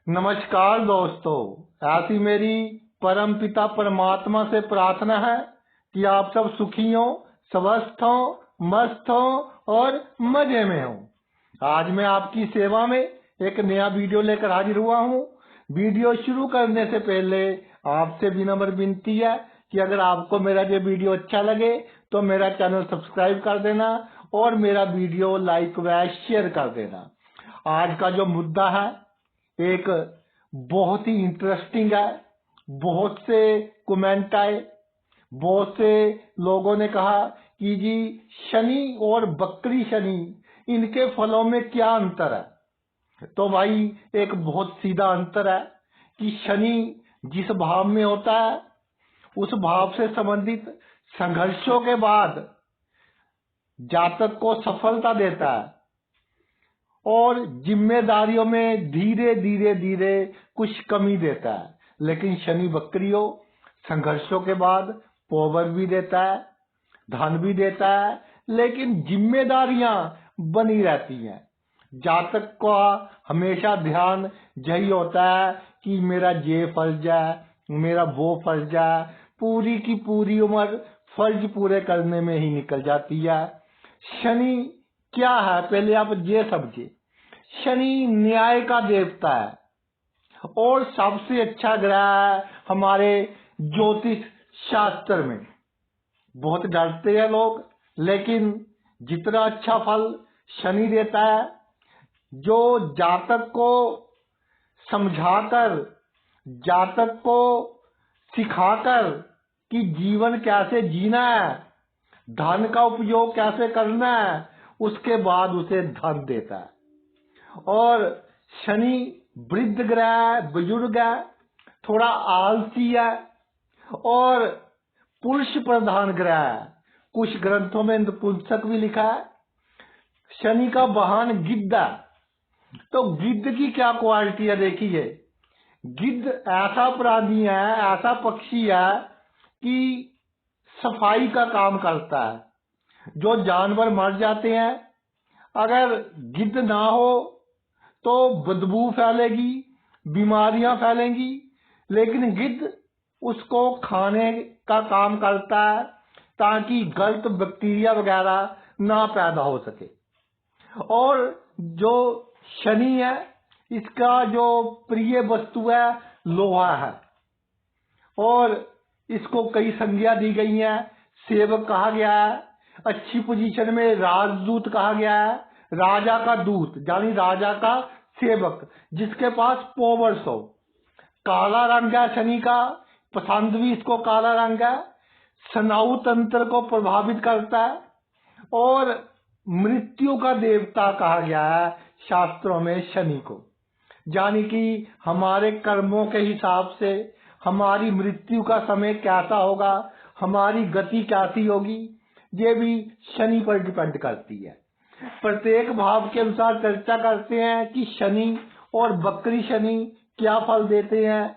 नमस्कार दोस्तों, ऐसी मेरी परम पिता परमात्मा से प्रार्थना है कि आप सब सुखी हो, स्वस्थ हो, मस्त हो और मजे में हो। आज मैं आपकी सेवा में एक नया वीडियो लेकर हाजिर हुआ हूँ। वीडियो शुरू करने से पहले आपसे विनम्र विनती है कि अगर आपको मेरा ये वीडियो अच्छा लगे तो मेरा चैनल सब्सक्राइब कर देना और मेरा वीडियो लाइक व शेयर कर देना। आज का जो मुद्दा है एक बहुत ही इंटरेस्टिंग है। बहुत से कमेंट आए, बहुत से लोगों ने कहा कि जी शनि और बकरी शनि, इनके फलों में क्या अंतर है। तो भाई एक बहुत सीधा अंतर है कि शनि जिस भाव में होता है उस भाव से संबंधित संघर्षों के बाद जातक को सफलता देता है और जिम्मेदारियों में धीरे धीरे धीरे कुछ कमी देता है। लेकिन शनि वक्रियो संघर्षों के बाद पावर भी देता है, धन भी देता है, लेकिन जिम्मेदारियां बनी रहती हैं। जातक का हमेशा ध्यान यही होता है कि मेरा ये फर्ज है, मेरा वो फर्ज है। पूरी की पूरी उम्र फर्ज पूरे करने में ही निकल जाती है। शनि क्या है, पहले आप ये समझिए। शनि न्याय का देवता है और सबसे अच्छा ग्रह है हमारे ज्योतिष शास्त्र में। बहुत डरते हैं लोग, लेकिन जितना अच्छा फल शनि देता है, जो जातक को समझाकर, जातक को सिखाकर कि जीवन कैसे जीना है, धन का उपयोग कैसे करना है, उसके बाद उसे धन देता है। और शनि वृद्ध ग्रह है, बुजुर्ग है, थोड़ा आलसी है और पुरुष प्रधान ग्रह है। कुछ ग्रंथों में नपुंसक भी लिखा है। शनि का वाहन गिद्ध है। तो गिद्ध की क्या क्वालिटी है देखिए। गिद्ध ऐसा प्राणी है, ऐसा पक्षी है कि सफाई का काम करता है। जो जानवर मर जाते हैं, अगर गिद्ध ना हो तो बदबू फैलेगी, बीमारियां फैलेंगी, लेकिन गिद्ध उसको खाने का काम करता है ताकि गलत बैक्टीरिया वगैरह ना पैदा हो सके। और जो शनि है, इसका जो प्रिय वस्तु है लोहा है और इसको कई संज्ञा दी गई है। सेवक कहा गया है, अच्छी पोजीशन में राजदूत कहा गया है। राजा का दूत यानी राजा का सेवक, जिसके पास पावर्स हो। काला रंग है शनि का, पसंद भी इसको काला रंग है। स्नायु तंत्र को प्रभावित करता है और मृत्यु का देवता कहा गया है शास्त्रों में शनि को। यानी कि हमारे कर्मों के हिसाब से हमारी मृत्यु का समय कैसा होगा, हमारी गति कैसी होगी, ये भी शनि पर डिपेंड करती है। प्रत्येक भाव के अनुसार चर्चा करते हैं कि शनि और बकरी शनि क्या फल देते हैं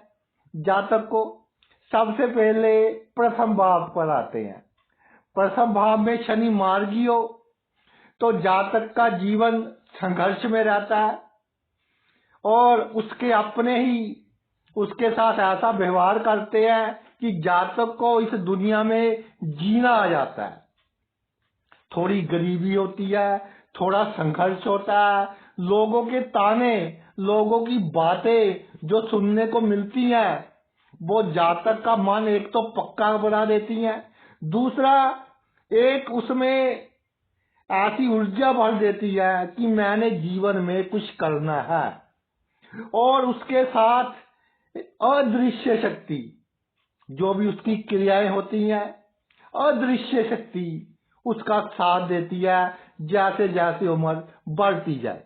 जातक को। सबसे पहले प्रथम भाव पर आते हैं। प्रथम भाव में शनि मार्गी हो तो जातक का जीवन संघर्ष में रहता है और उसके अपने ही उसके साथ ऐसा व्यवहार करते हैं कि जातक को इस दुनिया में जीना आ जाता है। थोड़ी गरीबी होती है, थोड़ा संघर्ष होता है, लोगों के ताने, लोगों की बातें जो सुनने को मिलती हैं, वो जातक का मन एक तो पक्का बना देती हैं, दूसरा एक उसमें ऐसी ऊर्जा भर देती है कि मैंने जीवन में कुछ करना है। और उसके साथ अदृश्य शक्ति, जो भी उसकी क्रियाएं होती हैं, अदृश्य शक्ति उसका साथ देती है जैसे जैसे उम्र बढ़ती जाए।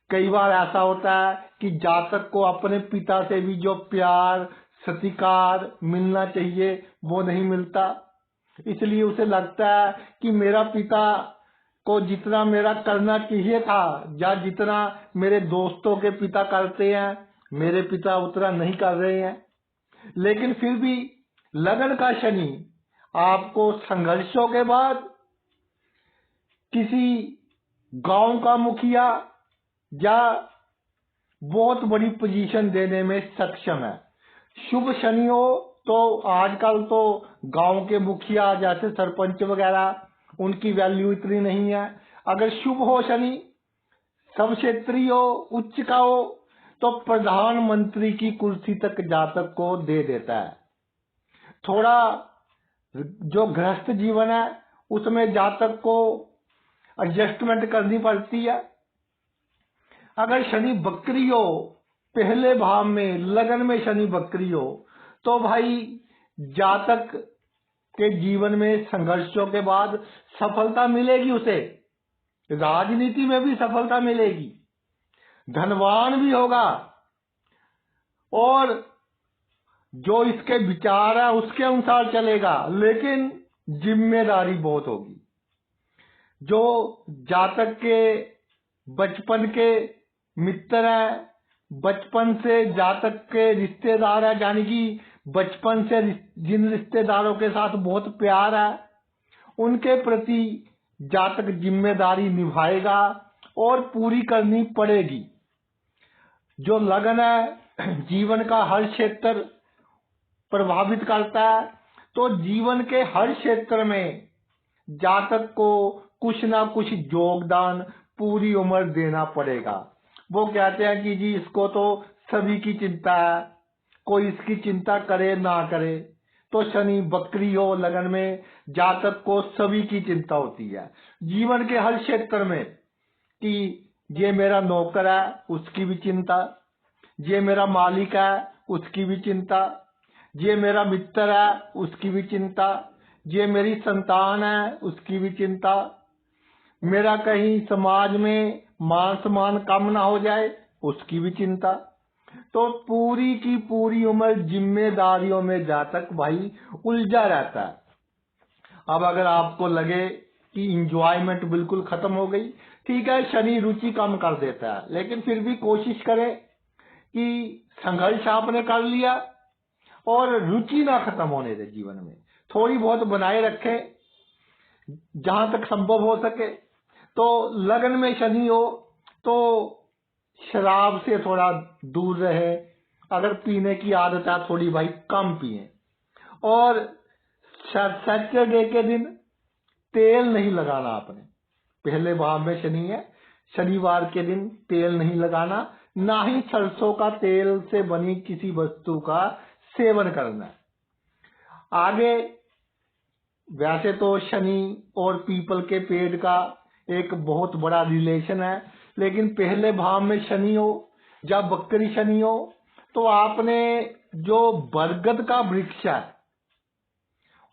कई बार ऐसा होता है कि जातक को अपने पिता से भी जो प्यार सत्कार मिलना चाहिए वो नहीं मिलता। इसलिए उसे लगता है कि मेरा पिता को जितना मेरा करना चाहिए था या जितना मेरे दोस्तों के पिता करते हैं, मेरे पिता उतना नहीं कर रहे हैं। लेकिन फिर भी लगन का शनि आपको संघर्षों के बाद किसी गांव का मुखिया या बहुत बड़ी पोजीशन देने में सक्षम है। शुभ शनि हो तो आजकल तो गांव के मुखिया जैसे सरपंच वगैरह उनकी वैल्यू इतनी नहीं है। अगर शुभ हो शनि, सब क्षेत्रीय हो, उच्च का हो, तो प्रधानमंत्री की कुर्सी तक जातक को दे देता है। थोड़ा जो गृहस्थ जीवन है उसमें जातक को एडजस्टमेंट करनी पड़ती है। अगर शनि बकरी हो, पहले भाव में लगन में शनि बकरी हो, तो भाई जातक के जीवन में संघर्षों के बाद सफलता मिलेगी। उसे राजनीति में भी सफलता मिलेगी, धनवान भी होगा, और जो इसके विचार है उसके अनुसार चलेगा, लेकिन जिम्मेदारी बहुत होगी। जो जातक के बचपन के मित्र हैं, बचपन से जातक के रिश्तेदार हैं, यानी कि बचपन से जिन रिश्तेदारों के साथ बहुत प्यार है, उनके प्रति जातक जिम्मेदारी निभाएगा और पूरी करनी पड़ेगी। जो लगन है जीवन का हर क्षेत्र प्रभावित करता है, तो जीवन के हर क्षेत्र में जातक को कुछ ना कुछ योगदान पूरी उम्र देना पड़ेगा। वो कहते हैं कि जी इसको तो सभी की चिंता है, कोई इसकी चिंता करे ना करे। तो शनि बकरी हो लगन में, जातक को सभी की चिंता होती है जीवन के हर क्षेत्र में, कि ये मेरा नौकर है उसकी भी चिंता, ये मेरा मालिक है उसकी भी चिंता, ये मेरा मित्र है उसकी भी चिंता, ये मेरी संतान है उसकी भी चिंता, मेरा कहीं समाज में मान सम्मान कम ना हो जाए उसकी भी चिंता। तो पूरी की पूरी उम्र जिम्मेदारियों में जातक भाई उलझा रहता है। अब अगर आपको लगे कि इंजॉयमेंट बिल्कुल खत्म हो गई, ठीक है, शनि रुचि कम कर देता है, लेकिन फिर भी कोशिश करें कि संघर्ष आपने कर लिया और रुचि ना खत्म होने दे जीवन में, थोड़ी बहुत बनाए रखें जहां तक संभव हो सके। तो लगन में शनि हो तो शराब से थोड़ा दूर रहे, अगर पीने की आदत है थोड़ी भाई कम पिए, और सैटरडे के दिन तेल नहीं लगाना आपने। पहले भाव में शनि है, शनिवार के दिन तेल नहीं लगाना, ना ही सरसों का तेल से बनी किसी वस्तु का सेवन करना है। आगे वैसे तो शनि और पीपल के पेड़ का एक बहुत बड़ा रिलेशन है, लेकिन पहले भाव में शनि हो या बकरी शनि हो तो आपने जो बरगद का वृक्ष है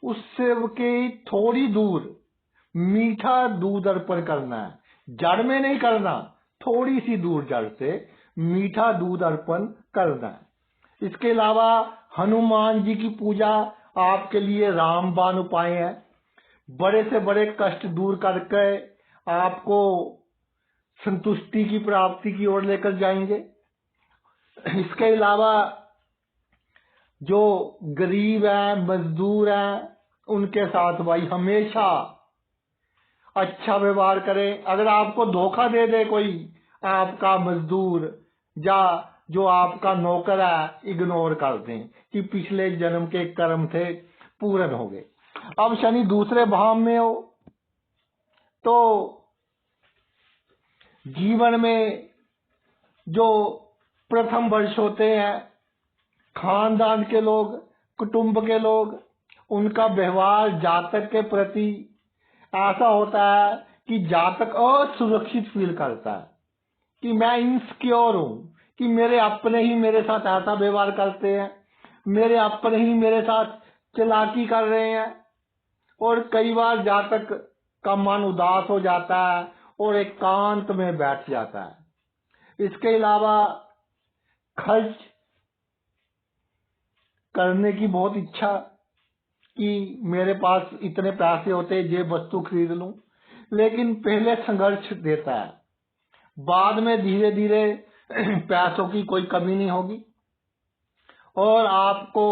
उससे के थोड़ी दूर मीठा दूध अर्पण करना है, जड़ में नहीं करना, थोड़ी सी दूर जड़ से मीठा दूध अर्पण करना है। इसके अलावा हनुमान जी की पूजा आपके लिए रामबाण उपाय है, बड़े से बड़े कष्ट दूर करके आपको संतुष्टि की प्राप्ति की ओर लेकर जाएंगे। इसके अलावा जो गरीब है, मजदूर है, उनके साथ भाई हमेशा अच्छा व्यवहार करें। अगर आपको धोखा दे दे कोई आपका मजदूर या जो आपका नौकर है, इग्नोर कर दें कि पिछले जन्म के कर्म थे, पूर्ण हो गए। अब शनि दूसरे भाव में हो तो जीवन में जो प्रथम वर्ष होते हैं, खानदान के लोग, कुटुंब के लोग, उनका व्यवहार जातक के प्रति ऐसा होता है कि जातक असुरक्षित फील करता है कि मैं इनसिक्योर हूं, कि मेरे अपने ही मेरे साथ ऐसा व्यवहार करते हैं, मेरे अपने ही मेरे साथ चालाकी कर रहे हैं, और कई बार जातक का मन उदास हो जाता है और एकांत में बैठ जाता है। इसके अलावा खर्च करने की बहुत इच्छा कि मेरे पास इतने पैसे होते ये वस्तु खरीद लूं, लेकिन पहले संघर्ष देता है, बाद में धीरे धीरे पैसों की कोई कमी नहीं होगी और आपको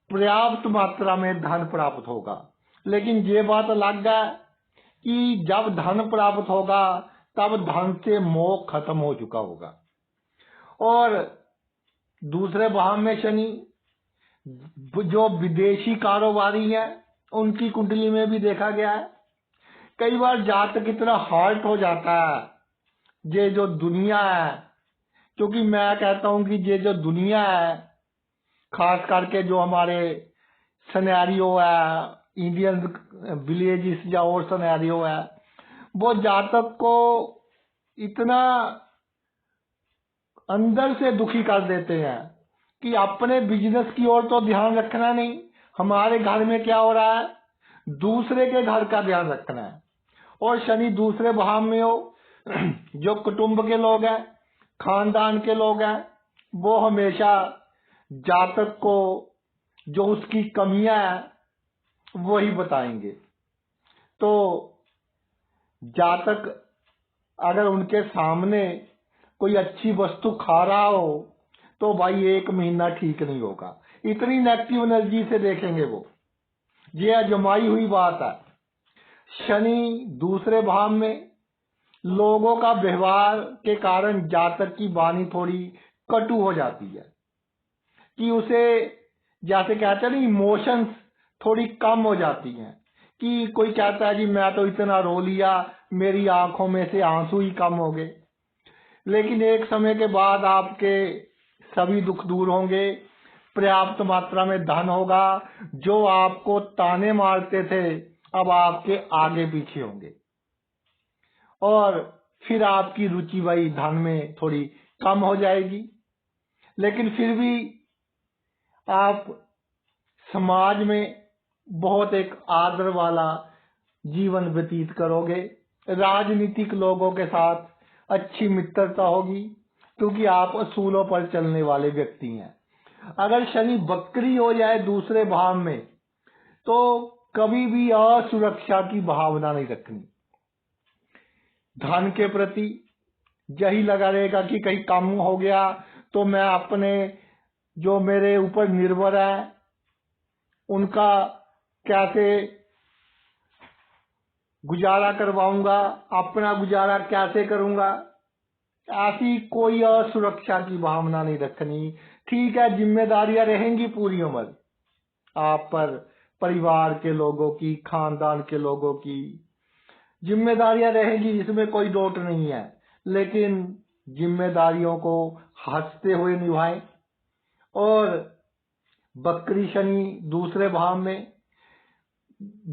पर्याप्त मात्रा में धन प्राप्त होगा। लेकिन ये बात अलग है कि जब धन प्राप्त होगा तब धन से मोह खत्म हो चुका होगा। और दूसरे भाव में शनि जो विदेशी कारोबारी है उनकी कुंडली में भी देखा गया है। कई बार जातक इतना हर्ट हो जाता है, ये जो दुनिया है, क्योंकि मैं कहता हूं कि ये जो दुनिया है, खास करके जो हमारे सिनेरियो है, इंडियन विलेजेस या और सिनेरियो है, वो जातक को इतना अंदर से दुखी कर देते हैं कि अपने बिजनेस की ओर तो ध्यान रखना नहीं, हमारे घर में क्या हो रहा है, दूसरे के घर का ध्यान रखना है। और शनि दूसरे भाव में हो, जो कुटुंब के लोग हैं, खानदान के लोग हैं, वो हमेशा जातक को जो उसकी कमियां हैं वही बताएंगे। तो जातक अगर उनके सामने कोई अच्छी वस्तु खा रहा हो तो भाई 1 महीना ठीक नहीं होगा, इतनी नेगेटिव एनर्जी से देखेंगे वो। ये अजमाई हुई बात है। शनि दूसरे भाव में लोगों का व्यवहार के कारण जातक की वाणी थोड़ी कटु हो जाती है, कि उसे जैसे कहते हैं ना, इमोशंस थोड़ी कम हो जाती हैं। कि कोई कहता है जी मैं तो इतना रो लिया, मेरी आंखों में से आंसू ही कम हो गए। लेकिन एक समय के बाद आपके सभी दुख दूर होंगे, पर्याप्त मात्रा में धन होगा, जो आपको ताने मारते थे अब आपके आगे पीछे होंगे, और फिर आपकी रुचि वही धन में थोड़ी कम हो जाएगी। लेकिन फिर भी आप समाज में बहुत एक आदर वाला जीवन व्यतीत करोगे। राजनीतिक लोगों के साथ अच्छी मित्रता होगी, क्योंकि आप असूलों पर चलने वाले व्यक्ति हैं। अगर शनि वक्री हो जाए दूसरे भाव में तो कभी भी असुरक्षा की भावना नहीं रखनी। धन के प्रति यही लगा रहेगा कि कहीं कम हो गया तो मैं अपने जो मेरे ऊपर निर्भर है उनका कैसे गुजारा करवाऊंगा, अपना गुजारा कैसे करूंगा, ऐसी कोई असुरक्षा की भावना नहीं रखनी। ठीक है, जिम्मेदारियां रहेंगी पूरी उम्र आप पर, परिवार के लोगों की, खानदान के लोगों की जिम्मेदारियां रहेगी, इसमें कोई डाउट नहीं है। लेकिन जिम्मेदारियों को हंसते हुए निभाएं। और बकरी शनि दूसरे भाव में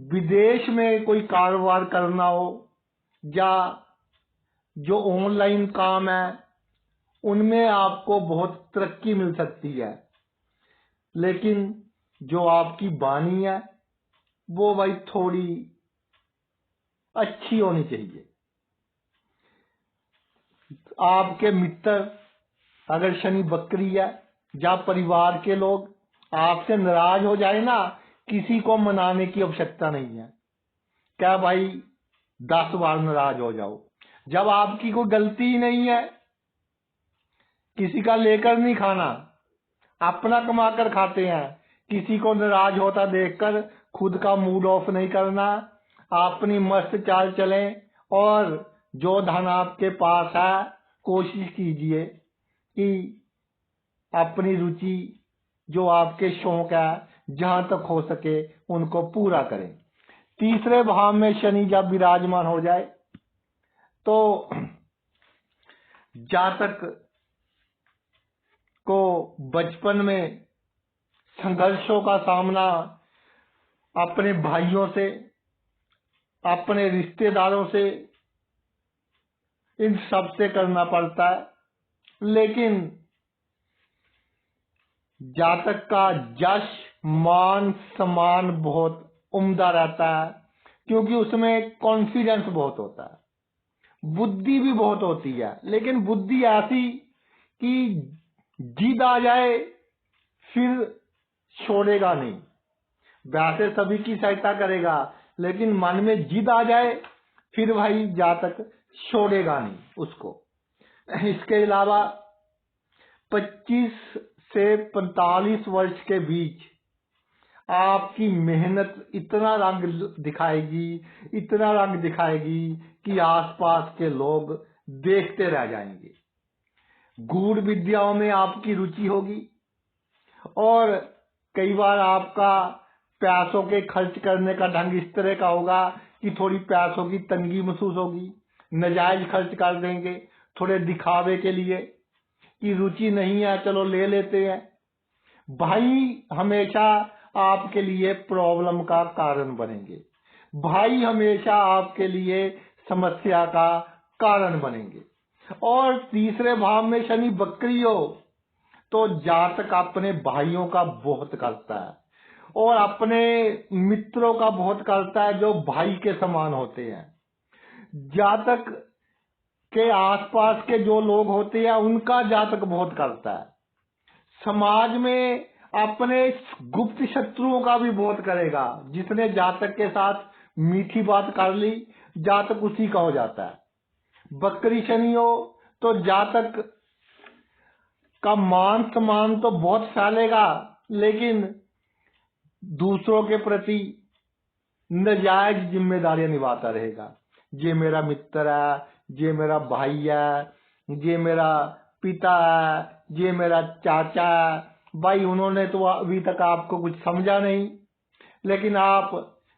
विदेश में कोई कारोबार करना हो या जो ऑनलाइन काम है उनमें आपको बहुत तरक्की मिल सकती है। लेकिन जो आपकी वाणी है वो भाई थोड़ी अच्छी होनी चाहिए। आपके मित्र अगर शनि बकरी है या परिवार के लोग आपसे नाराज हो जाए ना, किसी को मनाने की आवश्यकता नहीं है। क्या भाई 10 बार नाराज हो जाओ, जब आपकी कोई गलती ही नहीं है, किसी का लेकर नहीं खाना, अपना कमा कर खाते हैं। किसी को नाराज होता देखकर खुद का मूड ऑफ नहीं करना, अपनी मस्त चाल चलें। और जो धन आपके पास है कोशिश कीजिए कि अपनी रुचि जो आपके शौक है जहां तक हो सके उनको पूरा करें। तीसरे भाव में शनि जब विराजमान हो जाए तो जातक को बचपन में संघर्षों का सामना अपने भाइयों से, अपने रिश्तेदारों से, इन सब से करना पड़ता है। लेकिन जातक का यश मान सम्मान बहुत उम्दा रहता है, क्योंकि उसमें कॉन्फिडेंस बहुत होता है, बुद्धि भी बहुत होती है। लेकिन बुद्धि ऐसी कि जिद आ जाए फिर छोड़ेगा नहीं। वैसे सभी की सहायता करेगा, लेकिन मन में जिद आ जाए फिर भाई जातक छोड़ेगा नहीं उसको। इसके अलावा 25 से 45 वर्ष के बीच आपकी मेहनत इतना रंग दिखाएगी, इतना रंग दिखाएगी कि आसपास के लोग देखते रह जाएंगे। गूढ़ विद्याओं में आपकी रुचि होगी और कई बार आपका पैसों के खर्च करने का ढंग इस तरह का होगा कि थोड़ी पैसों की तंगी महसूस होगी, नाजायज खर्च कर देंगे थोड़े दिखावे के लिए कि रुचि नहीं है चलो ले लेते हैं। भाई हमेशा आपके लिए प्रॉब्लम का कारण बनेंगे, भाई हमेशा आपके लिए समस्या का कारण बनेंगे। और तीसरे भाव में शनि बकरी हो तो जातक अपने भाइयों का बहुत करता है और अपने मित्रों का बहुत करता है जो भाई के समान होते हैं। जातक के आसपास के जो लोग होते हैं उनका जातक बहुत करता है। समाज में अपने गुप्त शत्रुओं का भी बहुत करेगा। जिसने जातक के साथ मीठी बात कर ली जातक उसी का हो जाता है। बकरी शनि हो तो जातक का मान सम्मान तो बहुत फैलेगा लेकिन दूसरों के प्रति नाजायज जिम्मेदारियां निभाता रहेगा। ये मेरा मित्र है, ये मेरा भाई है, ये मेरा पिता है, ये मेरा चाचा है। भाई उन्होंने तो अभी तक आपको कुछ समझा नहीं, लेकिन आप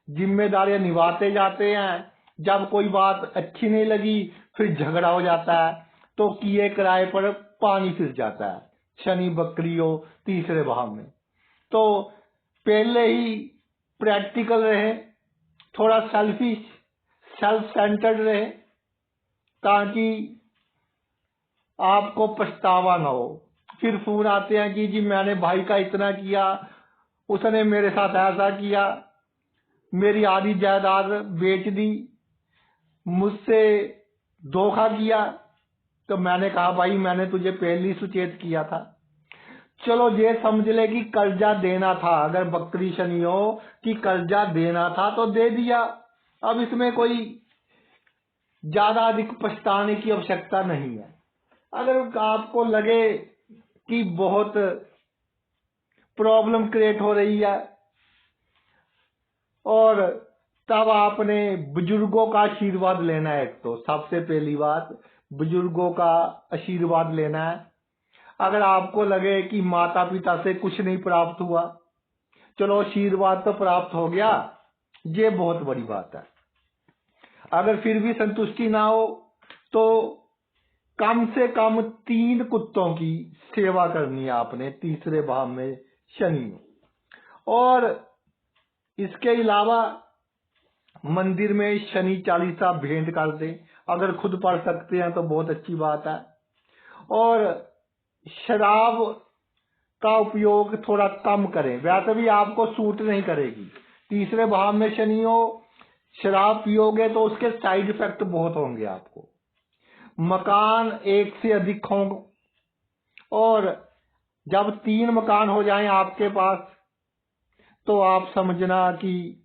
जिम्मेदारियां निभाते जाते हैं। जब कोई बात अच्छी नहीं लगी फिर झगड़ा हो जाता है तो किए किराए पर पानी फिर जाता है। शनि बकरी हो तीसरे भाव में तो पहले ही प्रैक्टिकल रहे, थोड़ा सेल्फिश सेल्फ सेंटर्ड रहे ताकि आपको पछतावा ना हो। फिर फोन आते हैं कि जी मैंने भाई का इतना किया, उसने मेरे साथ ऐसा किया, मेरी आधी जायदाद बेच दी, मुझसे धोखा किया। तो मैंने कहा भाई मैंने तुझे पहले ही सुचेत किया था। चलो ये समझ ले कि कर्जा देना था, अगर बकरी शनि हो कि कर्जा देना था तो दे दिया, अब इसमें कोई ज्यादा अधिक पछताने की आवश्यकता नहीं है। अगर आपको लगे कि बहुत प्रॉब्लम क्रिएट हो रही है और तब आपने बुजुर्गों का आशीर्वाद लेना है। एक तो सबसे पहली बात बुजुर्गों का आशीर्वाद लेना है। अगर आपको लगे कि माता पिता से कुछ नहीं प्राप्त हुआ, चलो आशीर्वाद तो प्राप्त हो गया, ये बहुत बड़ी बात है। अगर फिर भी संतुष्टि ना हो तो कम से कम 3 कुत्तों की सेवा करनी है आपने तीसरे भाव में शनि में। और इसके अलावा मंदिर में शनि चालीसा भेंट कर दें, अगर खुद पढ़ सकते हैं तो बहुत अच्छी बात है। और शराब का उपयोग थोड़ा कम करें, वैसे भी आपको सूट नहीं करेगी। तीसरे भाव में शनि हो, शराब पियोगे तो उसके साइड इफेक्ट बहुत होंगे आपको। मकान एक से अधिक हों और जब 3 मकान हो जाएं आपके पास तो आप समझना कि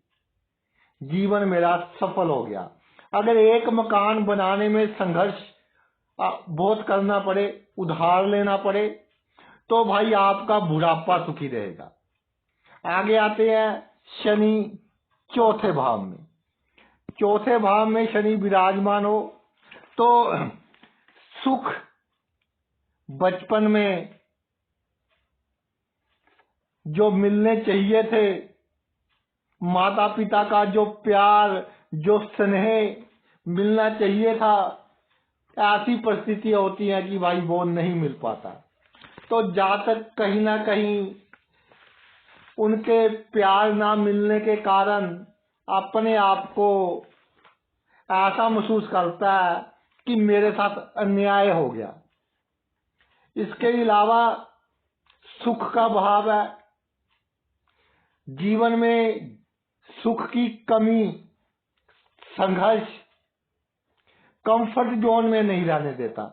जीवन मेरा सफल हो गया। अगर एक मकान बनाने में संघर्ष बहुत करना पड़े, उधार लेना पड़े, तो भाई आपका बुढ़ापा सुखी रहेगा। आगे आते हैं शनि चौथे भाव में। चौथे भाव में शनि विराजमान हो तो सुख बचपन में जो मिलने चाहिए थे, माता पिता का जो प्यार जो स्नेह मिलना चाहिए था, ऐसी परिस्थितियां होती हैं कि भाई वो नहीं मिल पाता। तो जातक कहीं ना कहीं उनके प्यार ना मिलने के कारण अपने आप को ऐसा महसूस करता है कि मेरे साथ अन्याय हो गया। इसके अलावा सुख का भाव है, जीवन में सुख की कमी, संघर्ष, कंफर्ट जोन में नहीं रहने देता।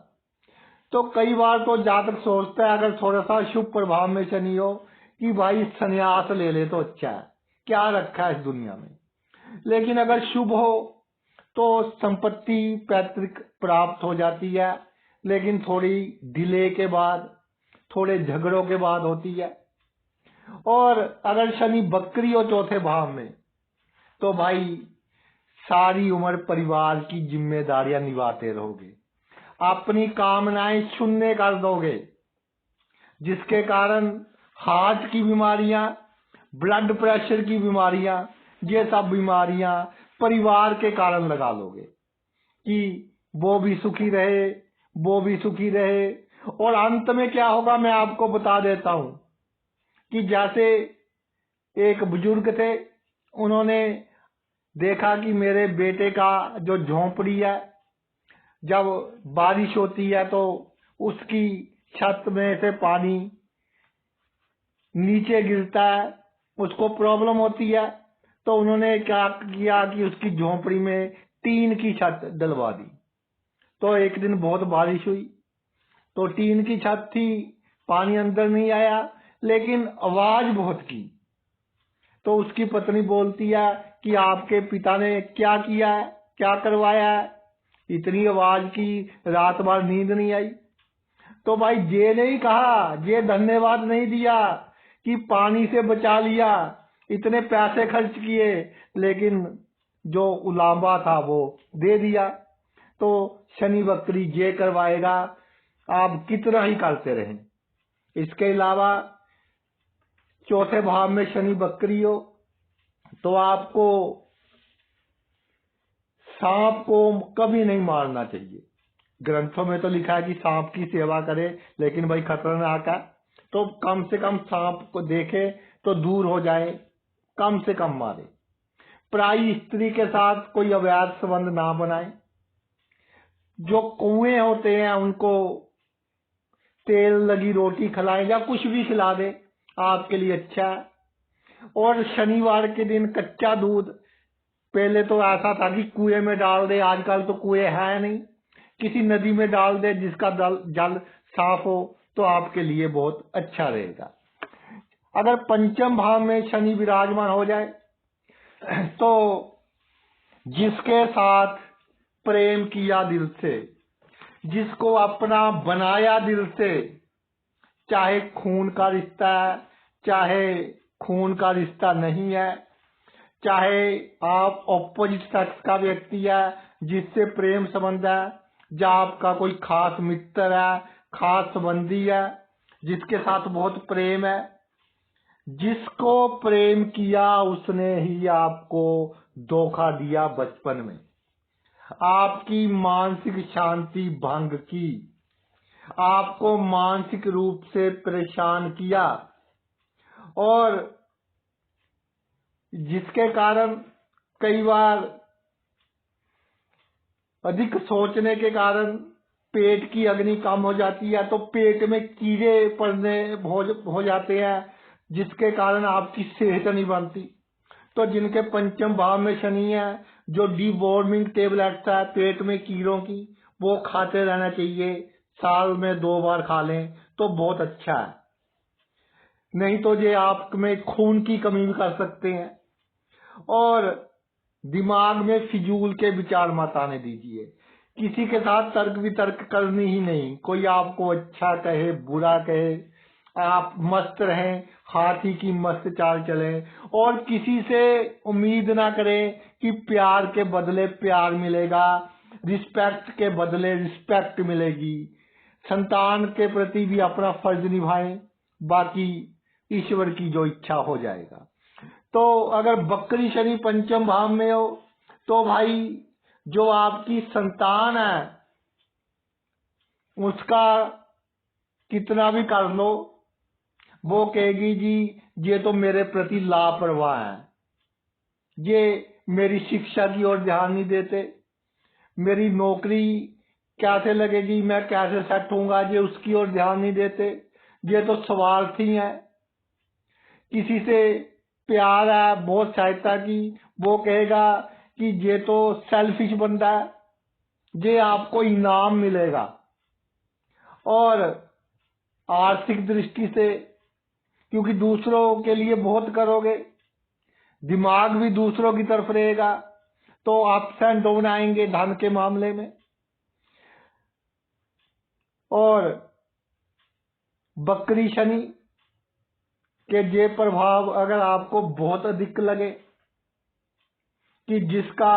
तो कई बार तो जातक सोचता है अगर थोड़ा सा शुभ प्रभाव में शनि हो कि भाई संन्यास ले ले तो अच्छा है, क्या रखा है इस दुनिया में। लेकिन अगर शुभ हो तो संपत्ति पैतृक प्राप्त हो जाती है, लेकिन थोड़ी डिले के बाद, थोड़े झगड़ों के बाद होती है। और अगर शनि बकरी हो चौथे भाव में, तो भाई सारी उम्र परिवार की जिम्मेदारियां निभाते रहोगे, अपनी कामनाएं शून्य कर दोगे, जिसके कारण हार्ट की बीमारियां, ब्लड प्रेशर की बीमारियां, ये सब बीमारियां परिवार के कारण लगा लोगे कि वो भी सुखी रहे, वो भी सुखी रहे। और अंत में क्या होगा मैं आपको बता देता हूं कि जैसे एक बुजुर्ग थे, उन्होंने देखा कि मेरे बेटे का जो झोंपड़ी है, जब बारिश होती है तो उसकी छत में से पानी नीचे गिरता है, उसको प्रॉब्लम होती है। तो उन्होंने क्या किया कि उसकी झोंपड़ी में टीन की छत डलवा दी। तो एक दिन बहुत बारिश हुई, तो टीन की छत थी, पानी अंदर नहीं आया, लेकिन आवाज बहुत की। तो उसकी पत्नी बोलती है कि आपके पिता ने क्या किया है, क्या करवाया है, इतनी आवाज की, रात भर नींद नहीं आई। तो भाई ये नहीं कहा, ये धन्यवाद नहीं दिया कि पानी से बचा लिया, इतने पैसे खर्च किए, लेकिन जो उलांबा था वो दे दिया। तो शनि बकरी ये करवाएगा, आप कितना ही करते रहें। इसके अलावा चौथे भाव में शनि बकरी हो तो आपको सांप को कभी नहीं मारना चाहिए। ग्रंथों में तो लिखा है कि सांप की सेवा करे, लेकिन भाई खतरनाक है, तो कम से कम सांप को देखे तो दूर हो जाए, कम से कम मारे। पराई स्त्री के साथ कोई अवैध संबंध ना बनाए। जो कुएं होते हैं उनको तेल लगी रोटी खिलाएं या कुछ भी खिला दे, आपके लिए अच्छा है। और शनिवार के दिन कच्चा दूध, पहले तो ऐसा था कि कुएं में डाल दे, आजकल तो कुएं है नहीं, किसी नदी में डाल दे जिसका जल साफ हो, तो आपके लिए बहुत अच्छा रहेगा। अगर पंचम भाव में शनि विराजमान हो जाए तो जिसके साथ प्रेम किया दिल से, जिसको अपना बनाया दिल से, चाहे खून का रिश्ता है, चाहे खून का रिश्ता नहीं है, चाहे आप ऑपोजिट सेक्स का व्यक्ति है जिससे प्रेम संबंध है, या आपका कोई खास मित्र है, खास संबंधी है जिसके साथ बहुत प्रेम है, जिसको प्रेम किया उसने ही आपको धोखा दिया बचपन में, आपकी मानसिक शांति भंग की, आपको मानसिक रूप से परेशान किया, और जिसके कारण कई बार अधिक सोचने के कारण पेट की अग्नि कम हो जाती है, तो पेट में कीड़े पड़ने हो जाते हैं, जिसके कारण आपकी सेहत नहीं बनती। तो जिनके पंचम भाव में शनि है, जो डीवॉर्मिंग टेबलेट्स है पेट में कीड़ों की, वो खाते रहना चाहिए, साल में 2 बार खा लें तो बहुत अच्छा है। नहीं तो ये आप में खून की कमी भी कर सकते हैं। और दिमाग में फिजूल के विचार मत आने दीजिए, किसी के साथ तर्क वितर्क करनी ही नहीं। कोई आपको अच्छा कहे बुरा कहे, आप मस्त रहें, हाथी की मस्त चाल चलें, और किसी से उम्मीद ना करें कि प्यार के बदले प्यार मिलेगा, रिस्पेक्ट के बदले रिस्पेक्ट मिलेगी। संतान के प्रति भी अपना फर्ज निभाएं, बाकी ईश्वर की जो इच्छा हो जाएगा। तो अगर बकरी शनि पंचम भाव में हो तो भाई जो आपकी संतान है उसका कितना भी कर लो, वो कहेगी जी ये तो मेरे प्रति लापरवाह है, ये मेरी शिक्षा की ओर ध्यान नहीं देते, मेरी नौकरी कैसे लगेगी, मैं कैसे सेट होऊंगा, ये उसकी ओर ध्यान नहीं देते, ये तो स्वार्थी है। किसी से प्यार है, बहुत सहायता की, वो कहेगा कि ये तो सेल्फिश बंदा है, ये आपको इनाम मिलेगा। और आर्थिक दृष्टि से, क्योंकि दूसरों के लिए बहुत करोगे, दिमाग भी दूसरों की तरफ रहेगा, तो अप्स एंड डाउन आएंगे धन के मामले में। और बकरी शनि कि ये प्रभाव अगर आपको बहुत अधिक लगे कि जिसका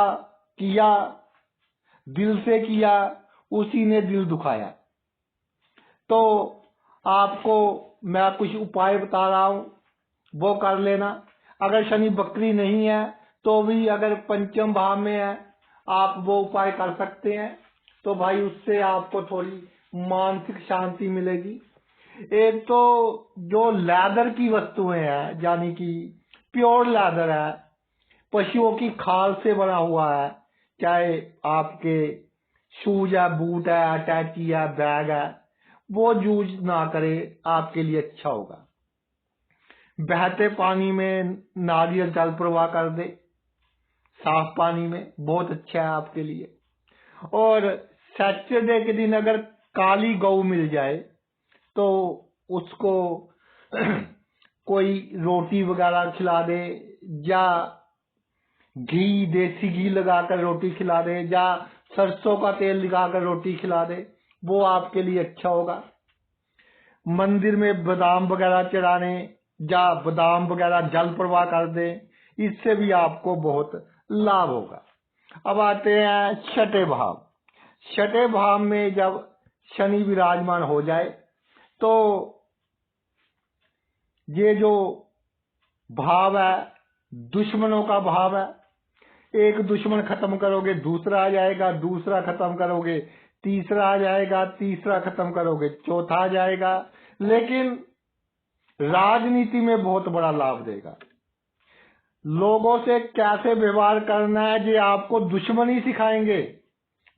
किया दिल से किया उसी ने दिल दुखाया, तो आपको मैं कुछ उपाय बता रहा हूं, वो कर लेना। अगर शनि बकरी नहीं है तो भी अगर पंचम भाव में है आप वो उपाय कर सकते हैं, तो भाई उससे आपको थोड़ी मानसिक शांति मिलेगी। एक तो जो लेदर की वस्तुएं हैं, यानी कि प्योर लेदर है, पशुओं की खाल से बना हुआ है, चाहे आपके शूज है, बूट है, अटैची है, बैग है, वो यूज ना करे, आपके लिए अच्छा होगा। बहते पानी में नारियल जल प्रवाह कर दे, साफ पानी में, बहुत अच्छा है आपके लिए। और सैटरडे के दिन अगर काली गौ मिल जाए तो उसको कोई रोटी वगैरह खिला दे, या घी, देसी घी लगाकर रोटी खिला दे, या सरसों का तेल लगाकर रोटी खिला दे, वो आपके लिए अच्छा होगा। मंदिर में बादाम वगैरह चढ़ाने या बादाम वगैरह जल प्रवाह कर दें, इससे भी आपको बहुत लाभ होगा। अब आते हैं छठे भाव। छठे भाव में जब शनि विराजमान हो जाए तो ये जो भाव है दुश्मनों का भाव है। एक दुश्मन खत्म करोगे दूसरा आ जाएगा, दूसरा खत्म करोगे तीसरा आ जाएगा, तीसरा खत्म करोगे चौथा आ जाएगा। लेकिन राजनीति में बहुत बड़ा लाभ देगा। लोगों से कैसे व्यवहार करना है ये आपको दुश्मन ही सिखाएंगे।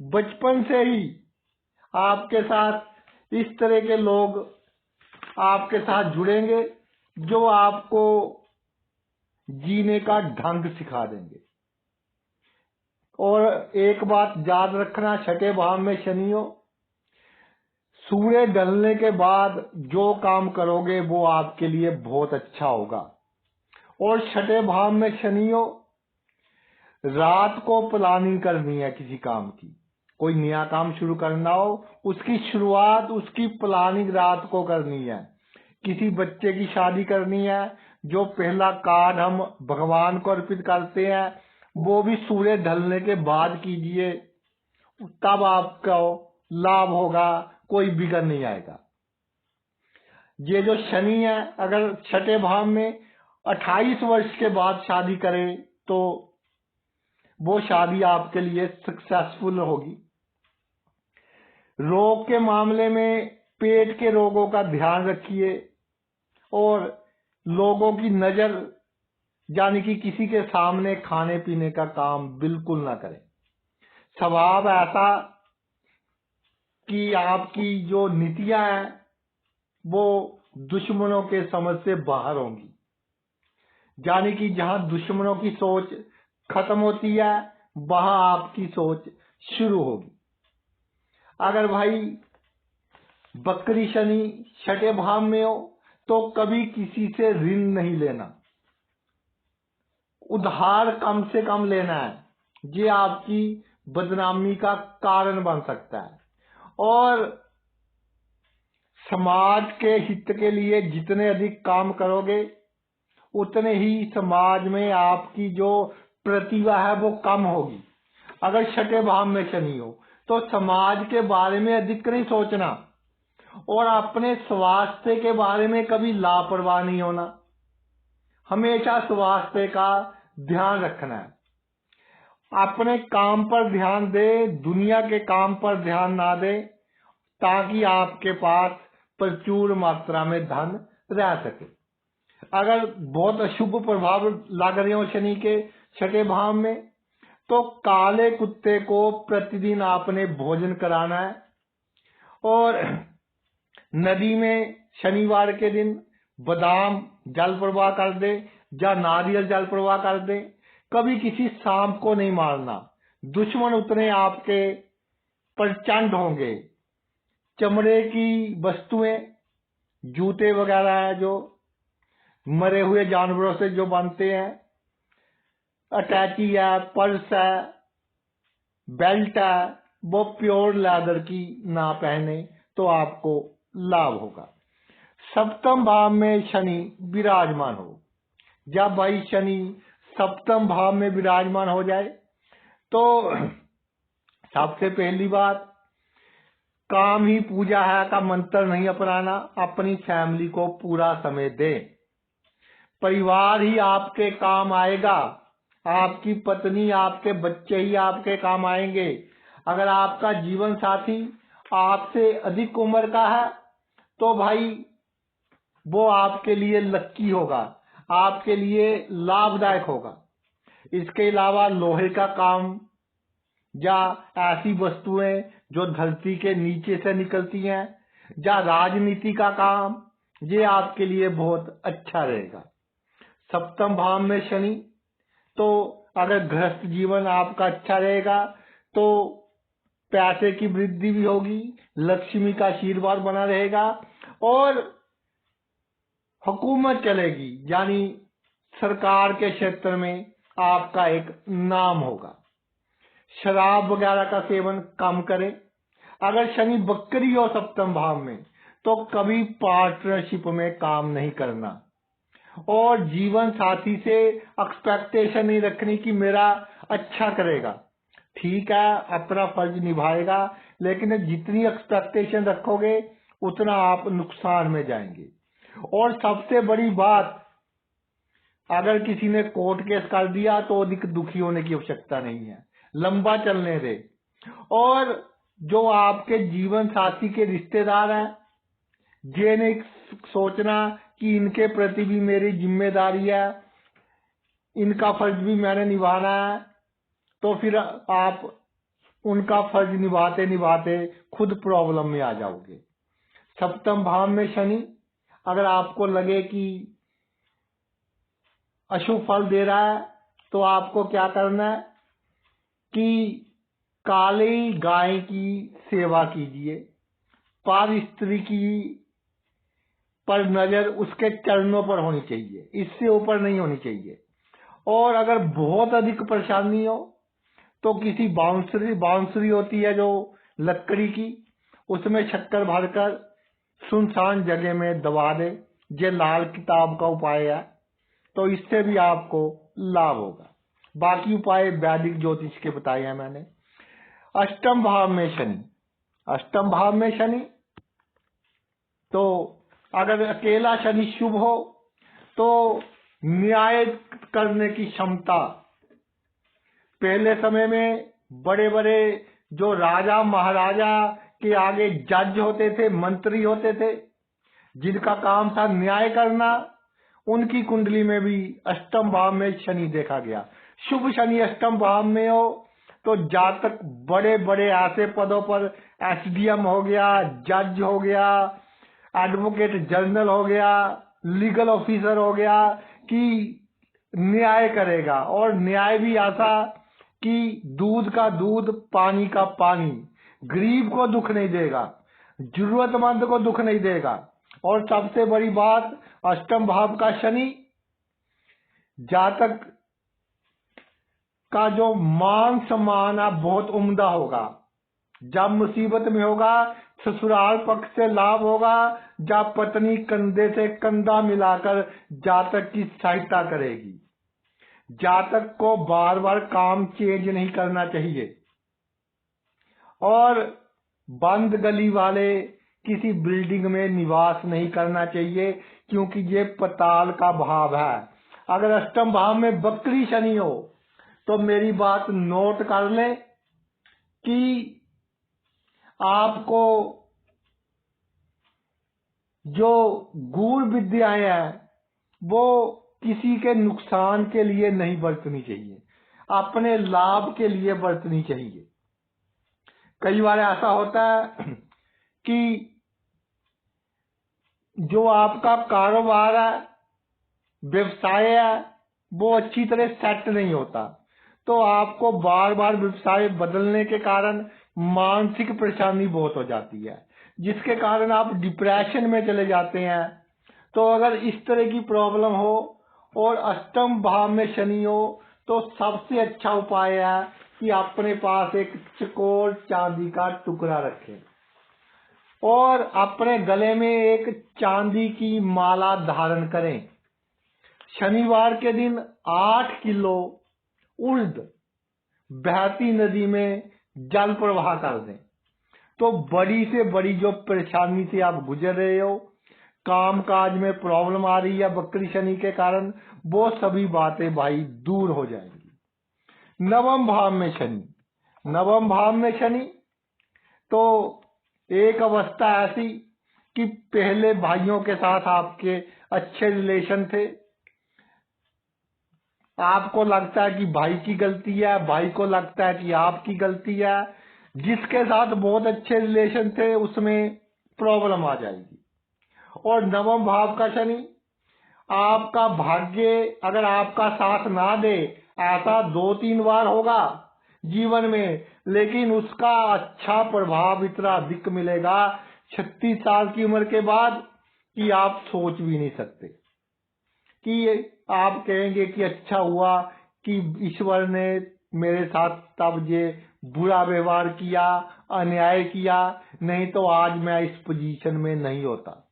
बचपन से ही आपके साथ इस तरह के लोग आपके साथ जुड़ेंगे जो आपको जीने का ढंग सिखा देंगे। और एक बात याद रखना, छठे भाव में शनि हो, सूर्य ढलने के बाद जो काम करोगे वो आपके लिए बहुत अच्छा होगा। और छठे भाव में शनि हो, रात को प्लानिंग करनी है किसी काम की, कोई नया काम शुरू करना हो, उसकी शुरुआत, उसकी प्लानिंग रात को करनी है। किसी बच्चे की शादी करनी है, जो पहला कार्ड हम भगवान को अर्पित करते हैं वो भी सूर्य ढलने के बाद कीजिए, तब आपको लाभ होगा, कोई बिगड़ नहीं आएगा। ये जो शनि है, अगर छठे भाव में 28 वर्ष के बाद शादी करे तो वो शादी आपके लिए सक्सेसफुल होगी। रोग के मामले में पेट के रोगों का ध्यान रखिए और लोगों की नजर, यानी कि किसी के सामने खाने पीने का काम बिल्कुल ना करें। स्वभाव ऐसा कि आपकी जो नीतियां हैं वो दुश्मनों के समझ से बाहर होंगी, यानी कि जहां दुश्मनों की सोच खत्म होती है वहां आपकी सोच शुरू होगी। अगर भाई बकरी शनि छठे भाव में हो तो कभी किसी से ऋण नहीं लेना, उधार कम से कम लेना है, ये आपकी बदनामी का कारण बन सकता है। और समाज के हित के लिए जितने अधिक काम करोगे उतने ही समाज में आपकी जो प्रतिभा है वो कम होगी। अगर छठे भाव में शनि हो तो समाज के बारे में अधिक नहीं सोचना और अपने स्वास्थ्य के बारे में कभी लापरवाह नहीं होना, हमेशा स्वास्थ्य का ध्यान रखना है। अपने काम पर ध्यान दे, दुनिया के काम पर ध्यान ना दे, ताकि आपके पास प्रचुर मात्रा में धन रह सके। अगर बहुत अशुभ प्रभाव लग रहे हो शनि के छठे भाव में तो काले कुत्ते को प्रतिदिन आपने भोजन कराना है। और नदी में शनिवार के दिन बादाम जल प्रवाह कर दे या नारियल जल प्रवाह कर दे। कभी किसी सांप को नहीं मारना, दुश्मन उतने आपके प्रचंड होंगे। चमड़े की वस्तुएं, जूते वगैरह है जो मरे हुए जानवरों से जो बनते हैं, अटैची है, पर्स है, बेल्ट है, वो प्योर लेदर की ना पहने तो आपको लाभ होगा। सप्तम भाव में शनि विराजमान हो, जब भाई शनि सप्तम भाव में विराजमान हो जाए तो सबसे पहली बात, काम ही पूजा है का मंत्र नहीं अपनाना, अपनी फैमिली को पूरा समय दें। परिवार ही आपके काम आएगा, आपकी पत्नी, आपके बच्चे ही आपके काम आएंगे। अगर आपका जीवन साथी आपसे अधिक उम्र का है तो भाई वो आपके लिए लक्की होगा, आपके लिए लाभदायक होगा। इसके अलावा लोहे का काम या ऐसी वस्तुएं जो धरती के नीचे से निकलती हैं या राजनीति का काम, ये आपके लिए बहुत अच्छा रहेगा। सप्तम भाव में शनि, तो अगर गृहस्थ जीवन आपका अच्छा रहेगा तो पैसे की वृद्धि भी होगी, लक्ष्मी का आशीर्वाद बना रहेगा और हुकूमत चलेगी, यानी सरकार के क्षेत्र में आपका एक नाम होगा। शराब वगैरह का सेवन कम करें। अगर शनि वक्री हो सप्तम भाव में तो कभी पार्टनरशिप में काम नहीं करना और जीवन साथी से एक्सपेक्टेशन नहीं रखनी कि मेरा अच्छा करेगा। ठीक है, अपना फर्ज निभाएगा, लेकिन जितनी एक्सपेक्टेशन रखोगे उतना आप नुकसान में जाएंगे। और सबसे बड़ी बात, अगर किसी ने कोर्ट केस कर दिया तो अधिक दुखी होने की आवश्यकता नहीं है, लंबा चलने दे। और जो आपके जीवन साथी के रिश्तेदार हैं, ये नहीं सोचना कि इनके प्रति भी मेरी जिम्मेदारी है, इनका फर्ज भी मैंने निभाना है, तो फिर आप उनका फर्ज निभाते निभाते खुद प्रॉब्लम में आ जाओगे। सप्तम भाव में शनि अगर आपको लगे कि अशुभ फल दे रहा है तो आपको क्या करना है कि काली गाय की सेवा कीजिए, पर स्त्री की पर नजर उसके चरणों पर होनी चाहिए, इससे ऊपर नहीं होनी चाहिए। और अगर बहुत अधिक परेशानी हो तो किसी बांसुरी होती है जो लकड़ी की, उसमें शक्कर भरकर सुनसान जगह में दबा दे। ये लाल किताब का उपाय है, तो इससे भी आपको लाभ होगा। बाकी उपाय वैदिक ज्योतिष के बताए हैं मैंने। अष्टम भाव में शनि, अष्टम भाव में शनि, तो अगर अकेला शनि शुभ हो तो न्याय करने की क्षमता, पहले समय में बड़े बड़े जो राजा महाराजा के आगे जज होते थे, मंत्री होते थे, जिनका काम था न्याय करना, उनकी कुंडली में भी अष्टम भाव में शनि देखा गया। शुभ शनि अष्टम भाव में हो तो जातक बड़े बड़े ऐसे पदों पर एसडीएम हो गया, जज हो गया, एडवोकेट जनरल हो गया, लीगल ऑफिसर हो गया, कि न्याय करेगा। और न्याय भी ऐसा कि दूध का दूध, पानी का पानी, गरीब को दुख नहीं देगा, जरूरतमंद को दुख नहीं देगा। और सबसे बड़ी बात, अष्टम भाव का शनि जातक का जो मान सम्मान है बहुत उम्दा होगा। जब मुसीबत में होगा ससुराल पक्ष से लाभ होगा, जब पत्नी कंधे से कंधा मिलाकर जातक की सहायता करेगी। जातक को बार बार काम चेंज नहीं करना चाहिए और बंद गली वाले किसी बिल्डिंग में निवास नहीं करना चाहिए, क्योंकि ये पताल का भाव है। अगर अष्टम भाव में वक्री शनि हो तो मेरी बात नोट कर लें कि आपको जो गूढ़ विद्याएं हैं वो किसी के नुकसान के लिए नहीं बरतनी चाहिए, अपने लाभ के लिए बरतनी चाहिए। कई बार ऐसा होता है कि जो आपका कारोबार है, व्यवसाय है, वो अच्छी तरह सेट नहीं होता, तो आपको बार बार व्यवसाय बदलने के कारण मानसिक परेशानी बहुत हो जाती है, जिसके कारण आप डिप्रेशन में चले जाते हैं। तो अगर इस तरह की प्रॉब्लम हो और अष्टम भाव में शनि हो तो सबसे अच्छा उपाय है कि अपने पास एक चकोर चांदी का टुकड़ा रखें और अपने गले में एक चांदी की माला धारण करें। शनिवार के दिन 8 किलो उर्द बहती नदी में जल प्रवाह कर दें। तो बड़ी से बड़ी जो परेशानी से आप गुजर रहे हो, काम काज में प्रॉब्लम आ रही है बकरी शनि के कारण, वो सभी बातें भाई दूर हो जाएंगी। नवम भाव में शनि, नवम भाव में शनि तो एक अवस्था ऐसी कि पहले भाइयों के साथ आपके अच्छे रिलेशन थे, आपको लगता है कि भाई की गलती है, भाई को लगता है कि आपकी गलती है। जिसके साथ बहुत अच्छे रिलेशन थे उसमें प्रॉब्लम आ जाएगी। और नवम भाव का शनि आपका भाग्य अगर आपका साथ ना दे, ऐसा 2-3 बार होगा जीवन में, लेकिन उसका अच्छा प्रभाव इतना अधिक मिलेगा 36 साल की उम्र के बाद कि आप सोच भी नहीं सकते। कि आप कहेंगे कि अच्छा हुआ कि ईश्वर ने मेरे साथ तब ये बुरा व्यवहार किया, अन्याय किया, नहीं तो आज मैं इस पोजीशन में नहीं होता।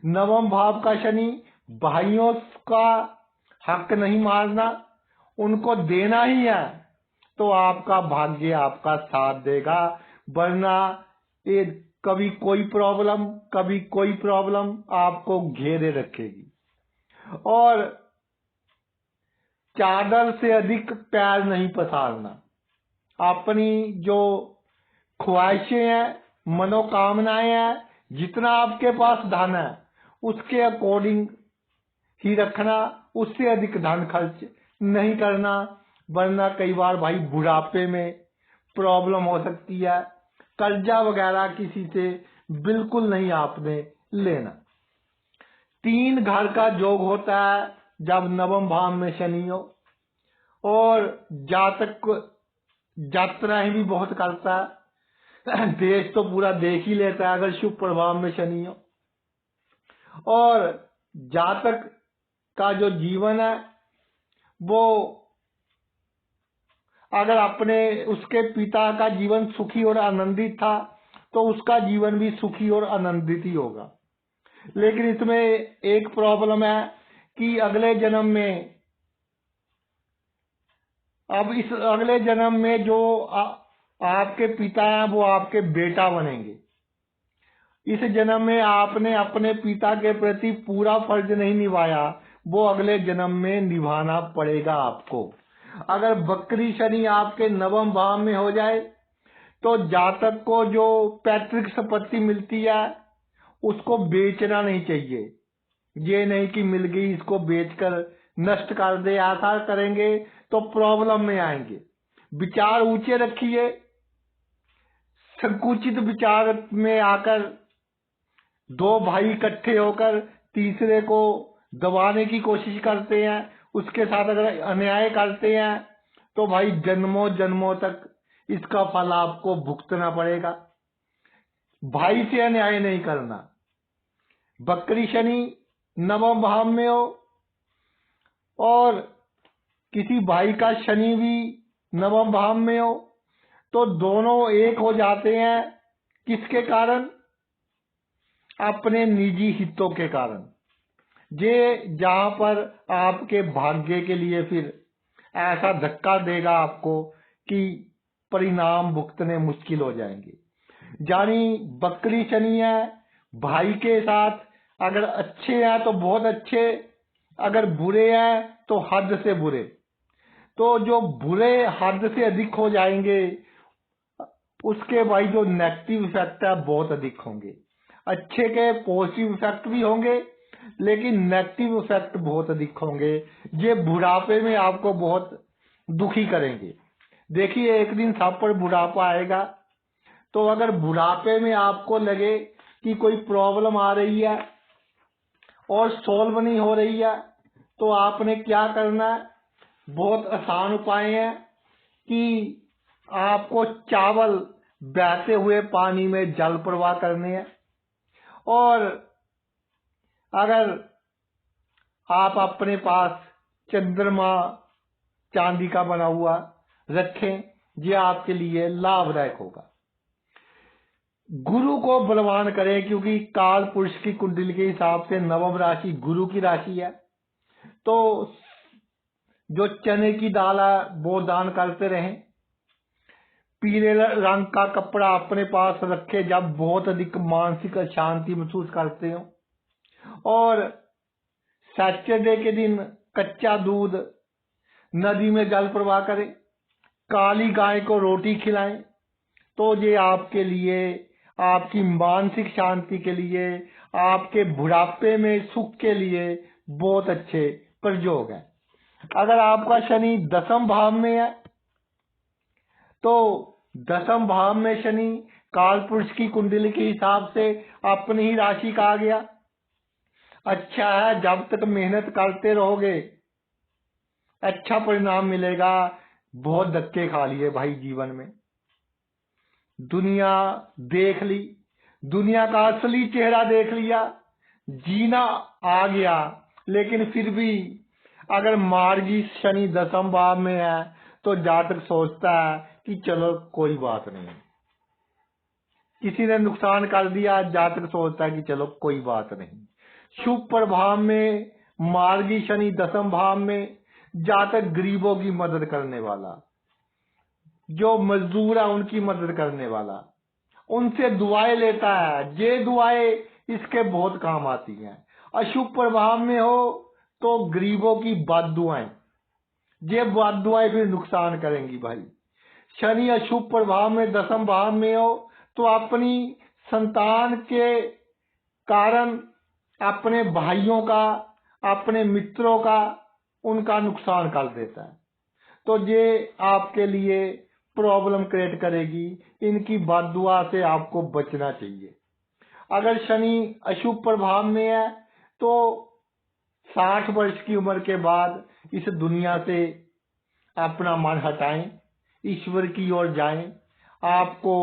नवम भाव का शनि भाइयों का हक नहीं मारना, उनको देना ही है, तो आपका भाग्य आपका साथ देगा। वरना ये कभी कोई प्रॉब्लम कभी कोई प्रॉब्लम आपको घेरे रखेगी। और चादर से अधिक पैर नहीं पसारना। अपनी जो ख्वाहिशें हैं, मनोकामनाएं हैं, जितना आपके पास धन है उसके अकॉर्डिंग ही रखना, उससे अधिक धन खर्च नहीं करना। वरना कई बार भाई बुढ़ापे में प्रॉब्लम हो सकती है। कर्जा वगैरह किसी से बिल्कुल नहीं आपने लेना। 3 घर का योग होता है जब नवम भाव में शनि हो। और जातक यात्राएं भी बहुत करता है, देश तो पूरा देख ही लेता है अगर शुभ प्रभाव में शनि हो। और जातक का जो जीवन है वो अगर अपने उसके पिता का जीवन सुखी और आनंदित था तो उसका जीवन भी सुखी और आनंदित ही होगा। लेकिन इसमें एक प्रॉब्लम है कि अगले जन्म में, अब इस अगले जन्म में जो आपके पिता हैं वो आपके बेटा बनेंगे। इस जन्म में आपने अपने पिता के प्रति पूरा फर्ज नहीं निभाया, वो अगले जन्म में निभाना पड़ेगा आपको। अगर बकरी शनि आपके नवम भाव में हो जाए तो जातक को जो पैतृक संपत्ति मिलती है उसको बेचना नहीं चाहिए। ये नहीं कि मिल गई इसको बेचकर नष्ट कर दे, ऐसा करेंगे तो प्रॉब्लम में आएंगे। विचार ऊंचे रखिए। संकुचित विचार में आकर 2 भाई इकट्ठे होकर तीसरे को दबाने की कोशिश करते हैं, उसके साथ अगर अन्याय करते हैं तो भाई जन्मों जन्मों तक इसका फल आपको भुगतना पड़ेगा। भाई से अन्याय नहीं करना। बकरी शनि नवम भाव में हो और किसी भाई का शनि भी नवम भाव में हो तो दोनों एक हो जाते हैं। किसके कारण? अपने निजी हितों के कारण। ये जहां पर आपके भाग्य के लिए फिर ऐसा धक्का देगा आपको कि परिणाम भुगतने मुश्किल हो जाएंगे। यानी बकरी शनि है, भाई के साथ अगर अच्छे हैं तो बहुत अच्छे, अगर बुरे हैं तो हद से बुरे। तो जो बुरे हद से अधिक हो जाएंगे उसके भाई जो नेगेटिव इफेक्ट है बहुत अधिक होंगे। अच्छे के पॉजिटिव इफेक्ट भी होंगे लेकिन नेगेटिव इफेक्ट बहुत अधिक होंगे। ये बुढ़ापे में आपको बहुत दुखी करेंगे। देखिए एक दिन सब पर बुढ़ापा आएगा, तो अगर बुढ़ापे में आपको लगे कि कोई प्रॉब्लम आ रही है और सॉल्व नहीं हो रही है तो आपने क्या करना है? बहुत आसान उपाय है कि आपको चावल बहते हुए पानी में जल प्रवाह करने हैं। और अगर आप अपने पास चंद्रमा चांदी का बना हुआ रखें, यह आपके लिए लाभदायक होगा। गुरु को बलवान करें, क्योंकि काल पुरुष की कुंडली के हिसाब से नवम राशि गुरु की राशि है। तो जो चने की दाल है वो दान करते रहें। पीले रंग का कपड़ा अपने पास रखे जब बहुत अधिक मानसिक अशांति महसूस करते हो। और सैटरडे के दिन कच्चा दूध नदी में जल प्रवाह करें। काली गाय को रोटी खिलाएं। तो ये आपके लिए, आपकी मानसिक शांति के लिए, आपके बुढ़ापे में सुख के लिए बहुत अच्छे प्रयोग है। अगर आपका शनि दसम भाव में है तो दसम भाव में शनि काल पुरुष की कुंडली के हिसाब से अपनी ही राशि का आ गया। अच्छा है, जब तक मेहनत करते रहोगे अच्छा परिणाम मिलेगा। बहुत धक्के खा लिए भाई जीवन में, दुनिया देख ली, दुनिया का असली चेहरा देख लिया, जीना आ गया, लेकिन फिर भी अगर मार्गी शनि दसम भाव में है तो जातक सोचता है कि चलो कोई बात नहीं, किसी ने नुकसान कर दिया, जातक सोचता है कि चलो कोई बात नहीं। शुभ प्रभाव में मार्गी शनि दसम भाव में जातक गरीबों की मदद करने वाला, जो मजदूर है उनकी मदद करने वाला, उनसे दुआएं लेता है। ये दुआएं इसके बहुत काम आती हैं। अशुभ प्रभाव में हो तो गरीबों की बददुआएं, ये बददुआएं फिर नुकसान करेंगी भाई। शनि अशुभ प्रभाव में दसम भाव में हो तो अपनी संतान के कारण अपने भाइयों का, अपने मित्रों का, उनका नुकसान कर देता है। तो ये आपके लिए प्रॉब्लम क्रिएट करेगी। इनकी बददुआ से आपको बचना चाहिए। अगर शनि अशुभ प्रभाव में है तो 60 वर्ष की उम्र के बाद इस दुनिया से अपना मन हटाएं, ईश्वर की ओर जाएं। आपको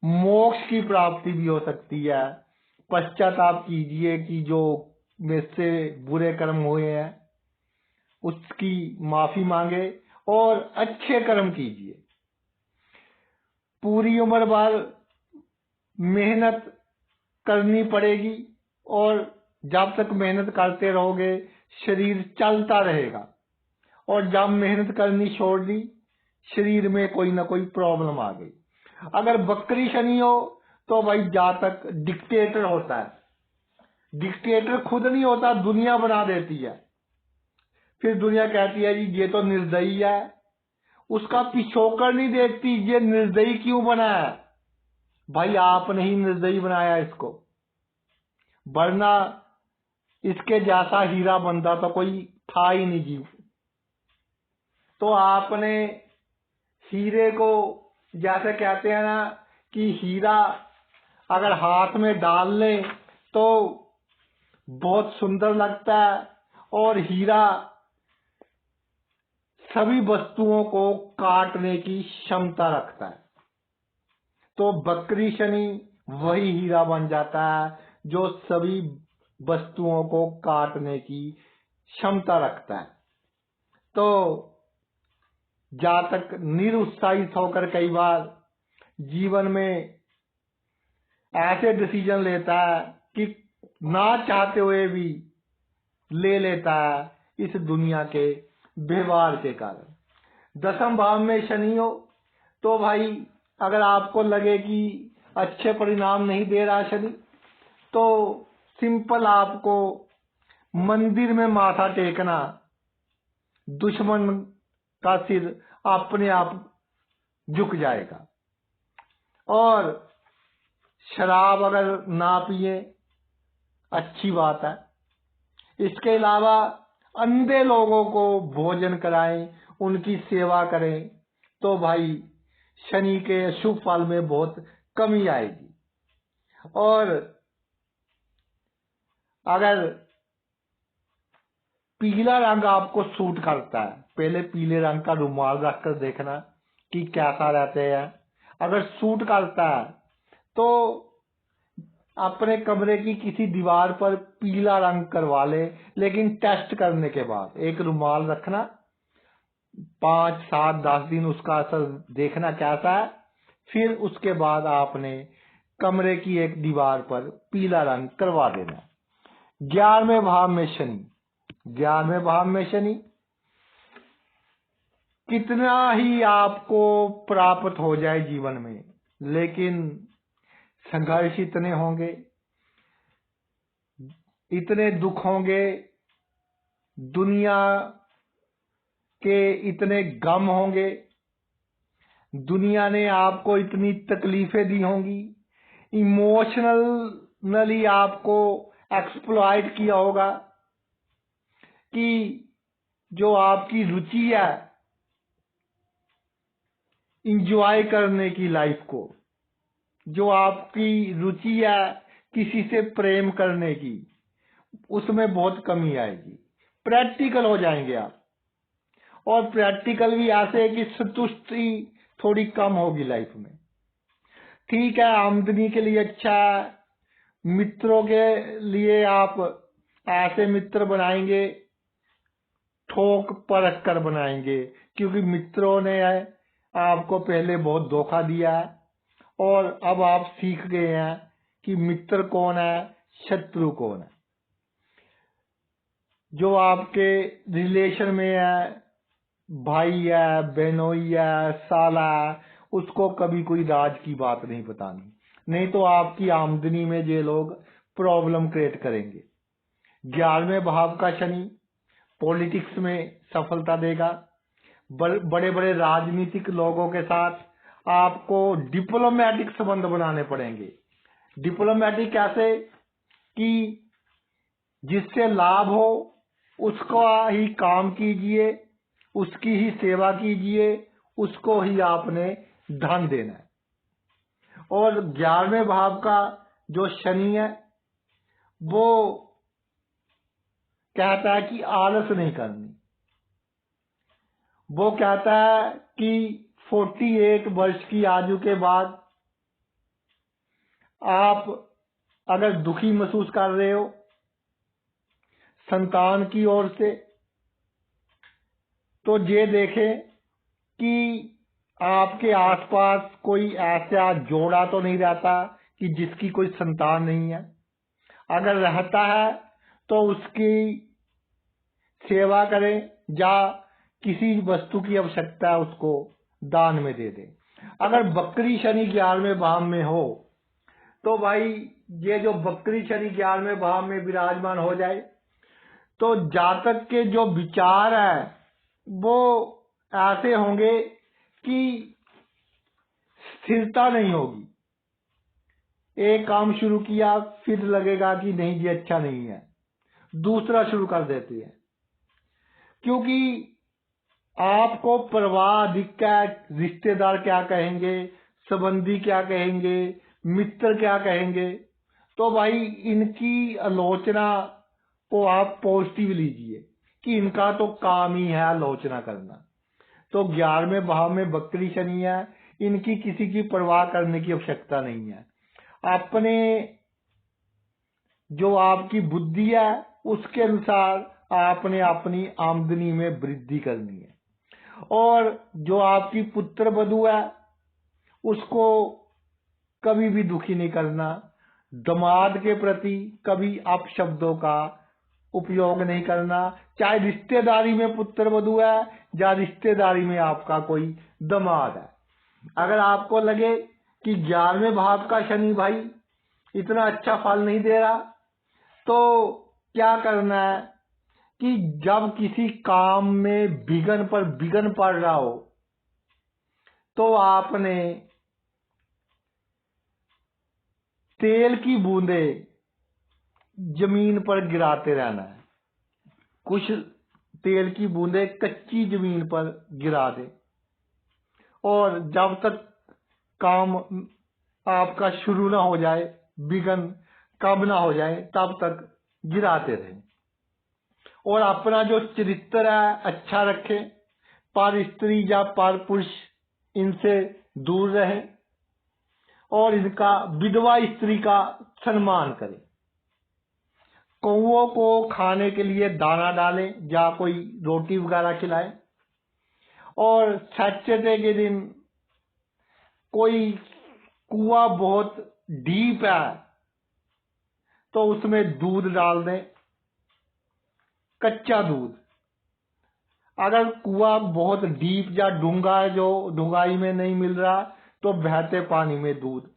मोक्ष की प्राप्ति भी हो सकती है। पश्चाताप कीजिए कि जो में से बुरे कर्म हुए हैं उसकी माफी मांगे और अच्छे कर्म कीजिए। पूरी उम्र भर मेहनत करनी पड़ेगी और जब तक मेहनत करते रहोगे शरीर चलता रहेगा, और जब मेहनत करनी छोड़ दी शरीर में कोई ना कोई प्रॉब्लम आ गई। अगर बकरी शनि हो तो भाई जातक डिक्टेटर होता है। डिक्टेटर खुद नहीं होता, दुनिया बना देती है। फिर दुनिया कहती है जी ये तो निर्दयी है, उसका पिछोकर नहीं देखती ये निर्दयी क्यों बना है। भाई आपने ही निर्दयी बनाया इसको, वरना इसके जैसा हीरा बनता तो कोई था ही नहीं जी। तो आपने हीरे को, जैसे कहते हैं ना कि हीरा अगर हाथ में डाल ले तो बहुत सुंदर लगता है, और हीरा सभी वस्तुओं को काटने की क्षमता रखता है। तो बकरी शनि वही हीरा बन जाता है जो सभी वस्तुओं को काटने की क्षमता रखता है। तो जातक निरुत्साहित होकर कई बार जीवन में ऐसे डिसीजन लेता है कि ना चाहते हुए भी ले लेता है इस दुनिया के व्यवहार के कारण। दसम भाव में शनि हो तो भाई अगर आपको लगे कि अच्छे परिणाम नहीं दे रहा शनि, तो सिंपल आपको मंदिर में माथा टेकना, दुश्मन का सिर अपने आप झुक जाएगा। और शराब अगर ना पिए अच्छी बात है। इसके अलावा अंधे लोगों को भोजन कराएं, उनकी सेवा करें, तो भाई शनि के शुभ फल में बहुत कमी आएगी। और अगर पीला रंग आपको सूट करता है, पहले पीले रंग का रुमाल रखकर देखना कि कैसा रहते हैं। अगर सूट करता है तो अपने कमरे की किसी दीवार पर पीला रंग करवा ले, लेकिन टेस्ट करने के बाद एक रुमाल रखना, 5, 7, 10 दिन उसका असर देखना कैसा है, फिर उसके बाद आपने कमरे की एक दीवार पर पीला रंग करवा देना। 11वें भाव में शनि, 11वें भाव में शनि कितना ही आपको प्राप्त हो जाए जीवन में, लेकिन संघर्ष इतने होंगे, इतने दुख होंगे, दुनिया के इतने गम होंगे, दुनिया ने आपको इतनी तकलीफें दी होंगी, इमोशनली आपको एक्सप्लॉइट किया होगा कि जो आपकी रुचि है इंजॉय करने की लाइफ को, जो आपकी रुचि है किसी से प्रेम करने की, उसमें बहुत कमी आएगी। प्रैक्टिकल हो जाएंगे आप, और प्रैक्टिकल भी ऐसे है कि संतुष्टि थोड़ी कम होगी लाइफ में। ठीक है, आमदनी के लिए अच्छा है, मित्रों के लिए आप ऐसे मित्र बनाएंगे, ठोक परख कर बनाएंगे, क्योंकि मित्रों ने आपको पहले बहुत धोखा दिया है और अब आप सीख गए हैं कि मित्र कौन है, शत्रु कौन है। जो आपके रिलेशन में है, भाई है, बहनोई है, साला है, उसको कभी कोई राज की बात नहीं बतानी, नहीं तो आपकी आमदनी में ये लोग प्रॉब्लम क्रिएट करेंगे। 11वें भाव का शनि पॉलिटिक्स में सफलता देगा। बड़े बड़े राजनीतिक लोगों के साथ आपको डिप्लोमेटिक संबंध बनाने पड़ेंगे। डिप्लोमेटिक कैसे कि जिससे लाभ हो उसका ही काम कीजिए, उसकी ही सेवा कीजिए, उसको ही आपने धन देना है। और 11वें भाव का जो शनि है वो कहता है कि आलस नहीं करनी। वो कहता है कि 48 वर्ष की आयु के बाद आप अगर दुखी महसूस कर रहे हो संतान की ओर से, तो ये देखें कि आपके आसपास कोई ऐसा जोड़ा तो नहीं रहता कि जिसकी कोई संतान नहीं है। अगर रहता है तो उसकी सेवा करें, या किसी वस्तु की आवश्यकता है उसको दान में दे दें। अगर बकरी शनि 11वें भाव में हो तो भाई ये जो बकरी शनि 11वें भाव में विराजमान हो जाए तो जातक के जो विचार है वो ऐसे होंगे कि स्थिरता नहीं होगी। एक काम शुरू किया फिर लगेगा कि नहीं ये अच्छा नहीं है, दूसरा शुरू कर देते हैं, क्योंकि आपको परवाह अधिक है, रिश्तेदार क्या कहेंगे, संबंधी क्या कहेंगे, मित्र क्या कहेंगे। तो भाई इनकी आलोचना को आप पॉजिटिव लीजिए कि इनका तो काम ही है आलोचना करना। तो 11वें भाव में बकरी शनि है, इनकी किसी की परवाह करने की आवश्यकता नहीं है। अपने जो आपकी बुद्धि है उसके अनुसार आपने अपनी आमदनी में वृद्धि करनी है। और जो आपकी पुत्र वधू है उसको कभी भी दुखी नहीं करना। दामाद के प्रति कभी अपशब्दों का उपयोग नहीं करना, चाहे रिश्तेदारी में पुत्र वधू है या रिश्तेदारी में आपका कोई दामाद है। अगर आपको लगे कि 11वें भाव का शनि भाई इतना अच्छा फल नहीं दे रहा, तो क्या करना है कि जब किसी काम में विघ्न पर विघ्न पड़ रहा हो तो आपने तेल की बूंदे जमीन पर गिराते रहना है। कुछ तेल की बूंदे कच्ची जमीन पर गिरा दे, और जब तक काम आपका शुरू ना हो जाए, विघ्न कब ना हो जाए, तब तक गिराते रहें। और अपना जो चरित्र है अच्छा रखें, पर स्त्री या पर पुरुष इनसे दूर रहें, और इनका विधवा स्त्री का सम्मान करें। कौओं को खाने के लिए दाना डालें या कोई रोटी वगैरह खिलाएं। और सैटरडे के दिन कोई कुआं बहुत डीप है तो उसमें दूध डाल दें, कच्चा दूध। अगर कुआं बहुत डीप या डूंगा है, जो डूंगाई में नहीं मिल रहा, तो बहते पानी में दूध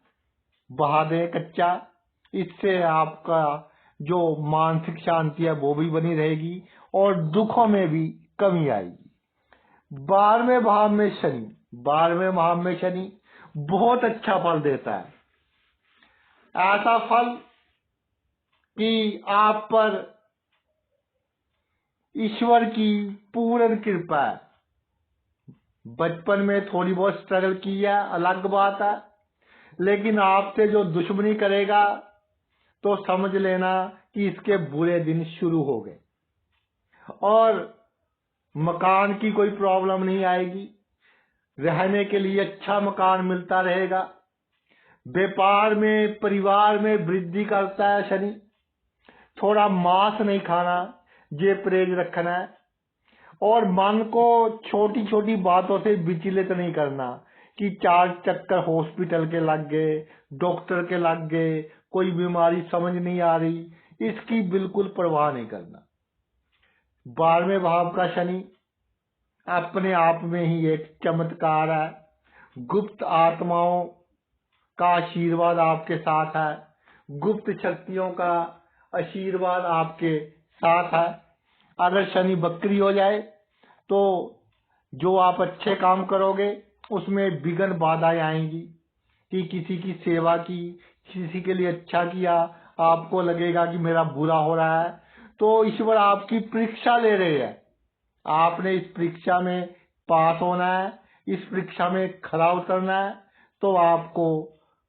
बहा दें कच्चा। इससे आपका जो मानसिक शांति है वो भी बनी रहेगी और दुखों में भी कमी आएगी। 12वें भाव में शनि, 12वें भाव में शनि बहुत अच्छा फल देता है। ऐसा फल कि आप पर ईश्वर की पूर्ण कृपा है। बचपन में थोड़ी बहुत स्ट्रगल की है, अलग बात है, लेकिन आपसे जो दुश्मनी करेगा तो समझ लेना कि इसके बुरे दिन शुरू हो गए। और मकान की कोई प्रॉब्लम नहीं आएगी, रहने के लिए अच्छा मकान मिलता रहेगा। व्यापार में, परिवार में वृद्धि करता है शनि। थोड़ा मांस नहीं खाना, ये परहेज रखना है। और मन को छोटी छोटी बातों से विचलित नहीं करना कि 4 चक्कर हॉस्पिटल के लग गए, डॉक्टर के लग गए, कोई बीमारी समझ नहीं आ रही, इसकी बिल्कुल परवाह नहीं करना। 12वें भाव का शनि अपने आप में ही एक चमत्कार है। गुप्त आत्माओं का आशीर्वाद आपके साथ है, गुप्त शक्तियों का आशीर्वाद आपके साथ है। अगर शनि वक्री हो जाए तो जो आप अच्छे काम करोगे उसमें विघ्न बाधाएं आएंगी कि किसी की सेवा की, किसी के लिए अच्छा किया, आपको लगेगा कि मेरा बुरा हो रहा है। तो ईश्वर आपकी परीक्षा ले रहे हैं। आपने इस परीक्षा में पास होना है, इस परीक्षा में खरा उतरना है, तो आपको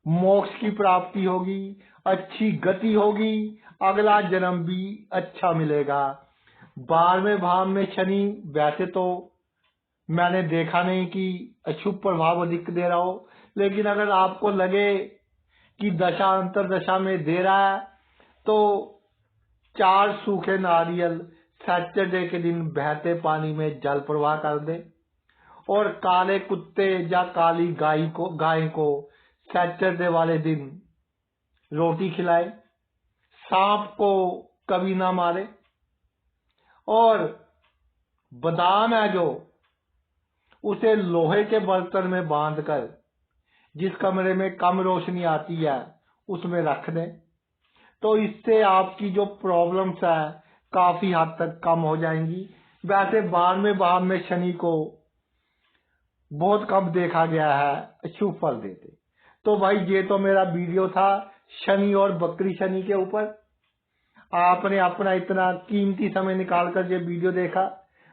मोक्ष की प्राप्ति होगी, अच्छी गति होगी, अगला जन्म भी अच्छा मिलेगा। 12वें भाव में शनि वैसे तो मैंने देखा नहीं कि अशुभ प्रभाव अधिक दे रहा हो, लेकिन अगर आपको लगे कि दशा अंतरदशा में दे रहा है तो 4 सूखे नारियल सैटरडे के दिन बहते पानी में जल प्रवाह कर दे और काले कुत्ते या काली गाय को सैटरडे वाले दिन रोटी खिलाए। सांप को कभी ना मारे। और बादाम है जो, उसे लोहे के बर्तन में बांधकर जिस कमरे में कम रोशनी आती है उसमें रख दें, तो इससे आपकी जो प्रॉब्लम्स है काफी हद तक कम हो जाएंगी। वैसे 12वें भाव में शनि को बहुत कम देखा गया है शुभ फल देते। तो भाई ये तो मेरा वीडियो था शनि और बकरी शनि के ऊपर। आपने अपना इतना कीमती समय निकाल कर ये वीडियो देखा,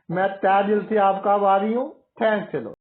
मैं तहे दिल से आपका आभारी हूँ। थैंक्स।